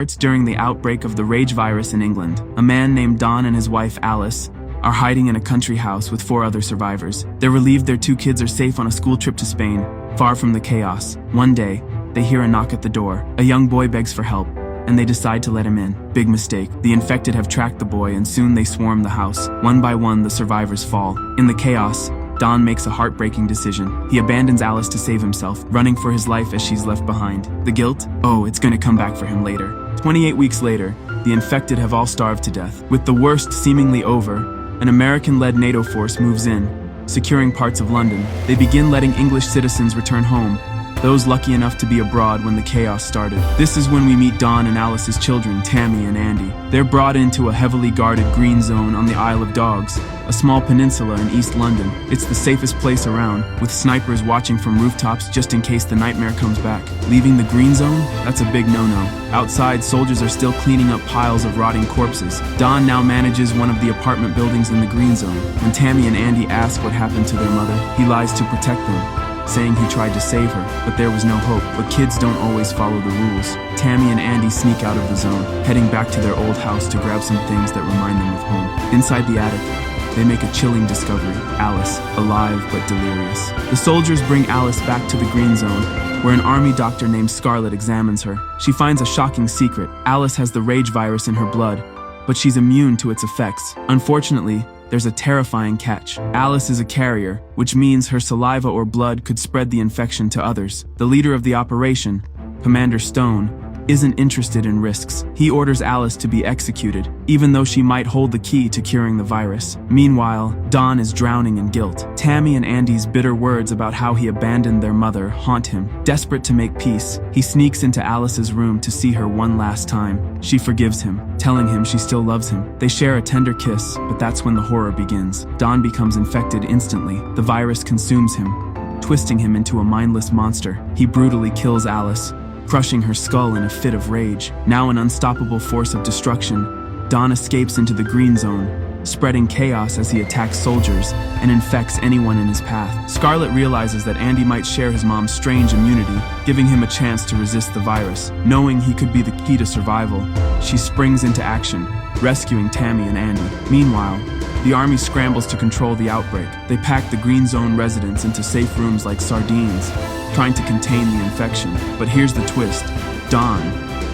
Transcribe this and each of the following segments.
It's during the outbreak of the rage virus in England. A man named Don and his wife Alice are hiding in a country house with 4 other survivors. They're relieved their 2 kids are safe on a school trip to Spain, far from the chaos. One day, they hear a knock at the door. A young boy begs for help, and they decide to let him in. Big mistake. The infected have tracked the boy, and soon they swarm the house. One by one, the survivors fall. In the chaos, Don makes a heartbreaking decision. He abandons Alice to save himself, running for his life as she's left behind. The guilt? Oh, it's gonna come back for him later. 28 weeks later, the infected have all starved to death. With the worst seemingly over, an American-led NATO force moves in, securing parts of London. They begin letting English citizens return home, those lucky enough to be abroad when the chaos started. This is when we meet Don and Alice's children, Tammy and Andy. They're brought into a heavily guarded green zone on the Isle of Dogs, a small peninsula in East London. It's the safest place around, with snipers watching from rooftops just in case the nightmare comes back. Leaving the green zone? That's a big no-no. Outside, soldiers are still cleaning up piles of rotting corpses. Don now manages one of the apartment buildings in the green zone. When Tammy and Andy ask what happened to their mother, he lies to protect them, saying he tried to save her, but there was no hope. But kids don't always follow the rules. Tammy and Andy sneak out of the zone, heading back to their old house to grab some things that remind them of home. Inside the attic, they make a chilling discovery: Alice, alive but delirious. The soldiers bring Alice back to the green zone, where an army doctor named Scarlett examines her. She finds a shocking secret. Alice has the rage virus in her blood, but she's immune to its effects. Unfortunately, there's a terrifying catch. Alice is a carrier, which means her saliva or blood could spread the infection to others. The leader of the operation, Commander Stone, isn't interested in risks. He orders Alice to be executed, even though she might hold the key to curing the virus. Meanwhile, Don is drowning in guilt. Tammy and Andy's bitter words about how he abandoned their mother haunt him. Desperate to make peace, he sneaks into Alice's room to see her one last time. She forgives him, telling him she still loves him. They share a tender kiss, but that's when the horror begins. Don becomes infected instantly. The virus consumes him, twisting him into a mindless monster. He brutally kills Alice, crushing her skull in a fit of rage. Now an unstoppable force of destruction, Don escapes into the green zone, spreading chaos as he attacks soldiers and infects anyone in his path. Scarlett realizes that Andy might share his mom's strange immunity, giving him a chance to resist the virus. Knowing he could be the key to survival, she springs into action, rescuing Tammy and Andy. Meanwhile, the army scrambles to control the outbreak. They pack the green zone residents into safe rooms like sardines, trying to contain the infection. But here's the twist. Don,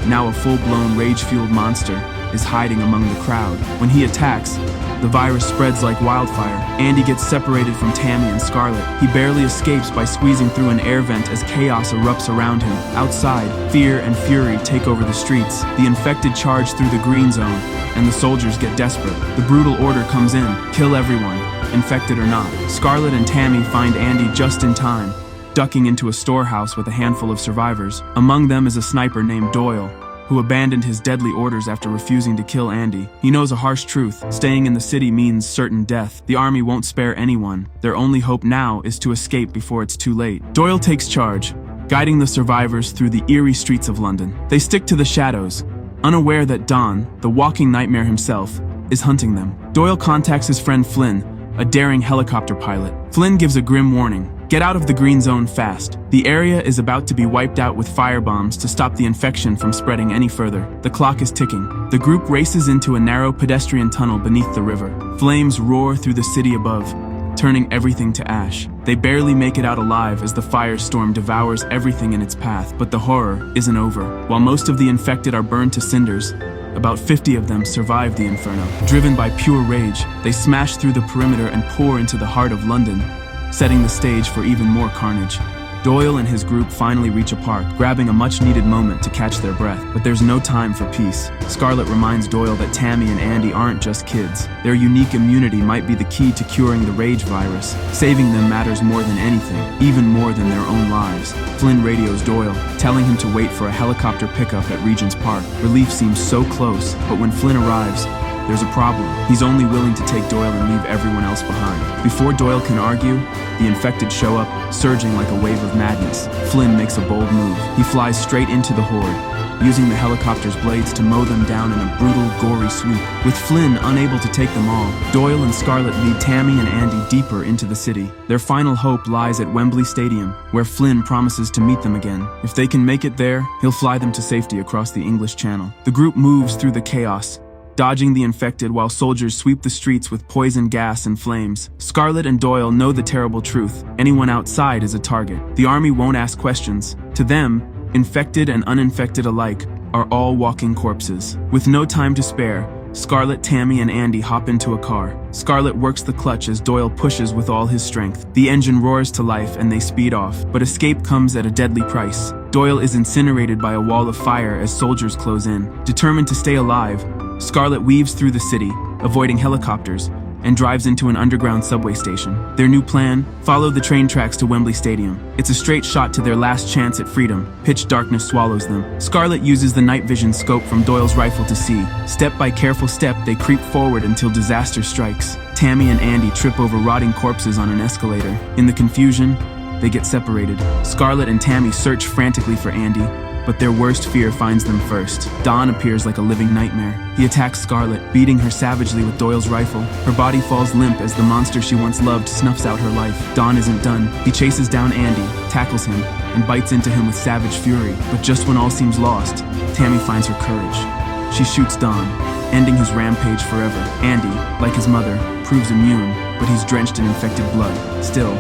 now a full-blown rage-fueled monster, is hiding among the crowd. When he attacks, the virus spreads like wildfire. Andy gets separated from Tammy and Scarlett. He barely escapes by squeezing through an air vent as chaos erupts around him. Outside, fear and fury take over the streets. The infected charge through the green zone, and the soldiers get desperate. The brutal order comes in: kill everyone, infected or not. Scarlett and Tammy find Andy just in time, ducking into a storehouse with a handful of survivors. Among them is a sniper named Doyle, who abandoned his deadly orders after refusing to kill Andy. He knows a harsh truth: staying in the city means certain death. The army won't spare anyone. Their only hope now is to escape before it's too late. Doyle takes charge, guiding the survivors through the eerie streets of London. They stick to the shadows, unaware that Don, the walking nightmare himself, is hunting them. Doyle contacts his friend Flynn, a daring helicopter pilot. Flynn gives a grim warning: get out of the green zone fast. The area is about to be wiped out with firebombs to stop the infection from spreading any further. The clock is ticking. The group races into a narrow pedestrian tunnel beneath the river. Flames roar through the city above, turning everything to ash. They barely make it out alive as the firestorm devours everything in its path. But the horror isn't over. While most of the infected are burned to cinders, about 50 of them survive the inferno. Driven by pure rage, they smash through the perimeter and pour into the heart of London, setting the stage for even more carnage. Doyle and his group finally reach a park, grabbing a much-needed moment to catch their breath. But there's no time for peace. Scarlett reminds Doyle that Tammy and Andy aren't just kids. Their unique immunity might be the key to curing the rage virus. Saving them matters more than anything, even more than their own lives. Flynn radios Doyle, telling him to wait for a helicopter pickup at Regent's Park. Relief seems so close, but when Flynn arrives, there's a problem. He's only willing to take Doyle and leave everyone else behind. Before Doyle can argue, the infected show up, surging like a wave of madness. Flynn makes a bold move. He flies straight into the horde, using the helicopter's blades to mow them down in a brutal, gory sweep. With Flynn unable to take them all, Doyle and Scarlett lead Tammy and Andy deeper into the city. Their final hope lies at Wembley Stadium, where Flynn promises to meet them again. If they can make it there, he'll fly them to safety across the English Channel. The group moves through the chaos, dodging the infected while soldiers sweep the streets with poison gas and flames. Scarlett and Doyle know the terrible truth: anyone outside is a target. The army won't ask questions. To them, infected and uninfected alike are all walking corpses. With no time to spare, Scarlett, Tammy, and Andy hop into a car. Scarlett works the clutch as Doyle pushes with all his strength. The engine roars to life and they speed off, but escape comes at a deadly price. Doyle is incinerated by a wall of fire as soldiers close in. Determined to stay alive, Scarlett weaves through the city, avoiding helicopters, and drives into an underground subway station. Their new plan: follow the train tracks to Wembley Stadium. It's a straight shot to their last chance at freedom. Pitch darkness swallows them. Scarlett uses the night vision scope from Doyle's rifle to see. Step by careful step, they creep forward until disaster strikes. Tammy and Andy trip over rotting corpses on an escalator. In the confusion, they get separated. Scarlett and Tammy search frantically for Andy, but their worst fear finds them first. Don appears like a living nightmare. He attacks Scarlett, beating her savagely with Doyle's rifle. Her body falls limp as the monster she once loved snuffs out her life. Don isn't done. He chases down Andy, tackles him, and bites into him with savage fury. But just when all seems lost, Tammy finds her courage. She shoots Don, ending his rampage forever. Andy, like his mother, proves immune, but he's drenched in infected blood. Still,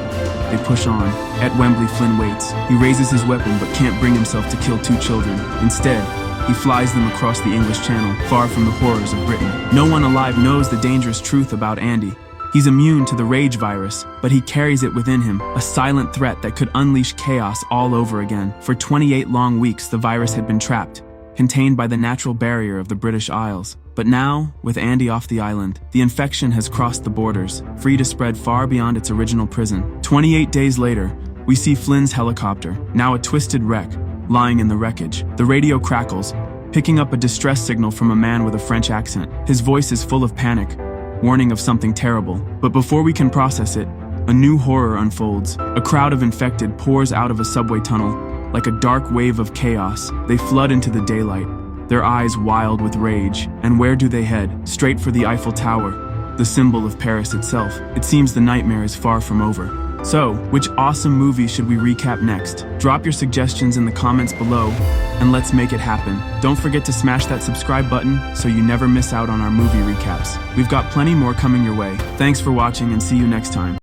they push on. At Wembley, Flynn waits. He raises his weapon but can't bring himself to kill two children. Instead, he flies them across the English Channel, far from the horrors of Britain. No one alive knows the dangerous truth about Andy. He's immune to the rage virus, but he carries it within him, a silent threat that could unleash chaos all over again. For 28 long weeks, the virus had been trapped, contained by the natural barrier of the British Isles. But now, with Andy off the island, the infection has crossed the borders, free to spread far beyond its original prison. 28 days later, we see Flynn's helicopter, now a twisted wreck, lying in the wreckage. The radio crackles, picking up a distress signal from a man with a French accent. His voice is full of panic, warning of something terrible. But before we can process it, a new horror unfolds. A crowd of infected pours out of a subway tunnel, like a dark wave of chaos. They flood into the daylight, their eyes wild with rage. And where do they head? Straight for the Eiffel Tower, the symbol of Paris itself. It seems the nightmare is far from over. So, which awesome movie should we recap next? Drop your suggestions in the comments below, and let's make it happen. Don't forget to smash that subscribe button so you never miss out on our movie recaps. We've got plenty more coming your way. Thanks for watching and see you next time.